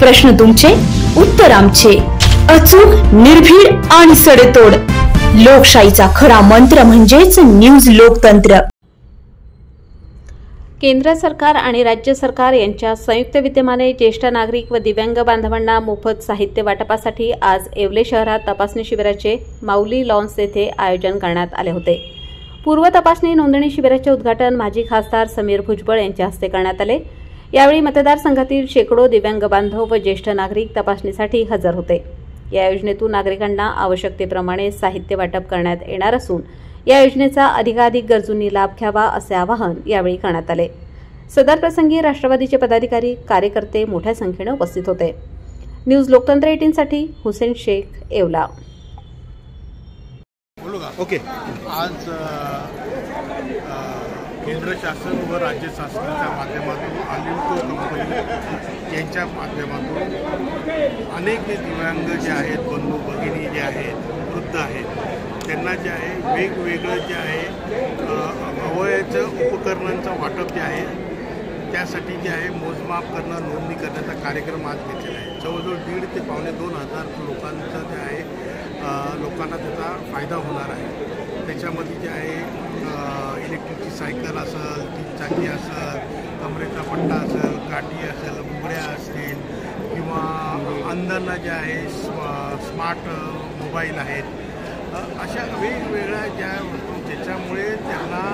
प्रश्न तुमचे, उत्तर आमचे. अचूक, निर्भीड आणि सडेतोड. लोकशाहीचा खरा मंत्र म्हणजेच न्यूज लोकतंत्र. केंद्र सरकार आणि राज्य सरकार यांच्या संयुक्त विद्यमाने ज्येष्ठ नागरिक व दिव्यांग बांधवांना मोफत साहित्य वाटपासाठी आज येवले शहरात तपासणी शिबिराचे माऊली लॉन्स येथे आयोजन करण्यात आले होते. पूर्व तपासणी नोंदणी शिबिराचे उद्घाटन माजी खासदार समीर भुजबळ यांच्या हस्ते करण्यात आले. यावेळी मतदारसंघातील शेकडो दिव्यांग बांधव व ज्येष्ठ नागरिक तपासणीसाठी हजर होते. या योजनेतून नागरिकांना आवश्यकतेप्रमाणे साहित्य वाटप करण्यात येणार असून या योजनेचा अधिकाधिक गरजूंनी लाभ घ्यावा असे आवाहन यावेळी करण्यात आले. सदर प्रसंगी राष्ट्रवादीचे पदाधिकारी, कार्यकर्ते मोठ्या संख्येने उपस्थित होते. न्यूज लोकतंत्र 18 साठी हुसेन शेख, येवला. ओके. आज केंद्र शासन व राज्य शासनाच्या माध्यमातून अलिम्को कंपनी यांच्या माध्यमातून अनेक दिव्यांग जे आहेत, बंधू भगिनी जे आहेत, वृद्ध आहेत, त्यांना जे आहे वेगवेगळं जे आहे अवयचं उपकरणांचं वाटप जे आहे त्यासाठी जे आहे मोजमाप करणं, नोंदणी करण्याचा कार्यक्रम आज घेतलेला आहे. जवळजवळ 1,500 ते 2,500 लोकांचं जे आहे लोकांना त्याचा फायदा होणार आहे. त्याच्यामध्ये जे आहे इलेक्ट्रिकची सायकल असेल, 3 चाकी असेल, कमरेचा पट्टा असेल, काठी असेल, बुगड्या असतील किंवा अंधांना जे आहे स्मार्ट मोबाईल आहेत, अशा वेगवेगळ्या ज्या वस्तू ज्याच्यामुळे त्यांना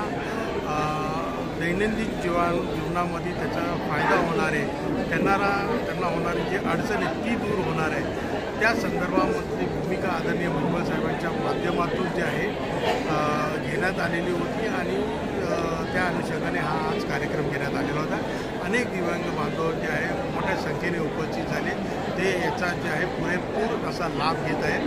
दैनंदिन जीवनामध्ये त्याचा फायदा होणार आहे, त्यांना होणारी जी अडचण आहे ती दूर होणार आहे. त्या संदर्भामध्ये भूमिका आदरणीय भुजबळ साहेबांच्या माध्यमातून जे आहे घेण्यात आलेली होती आणि त्या अनुषंगाने हा आज कार्यक्रम घेण्यात आलेला होता. अनेक दिव्यांग बांधव जे आहे मोठ्या संख्येने उपस्थित झाले. ते याचा जे आहे पुरेपूर असा लाभ घेत आहेत.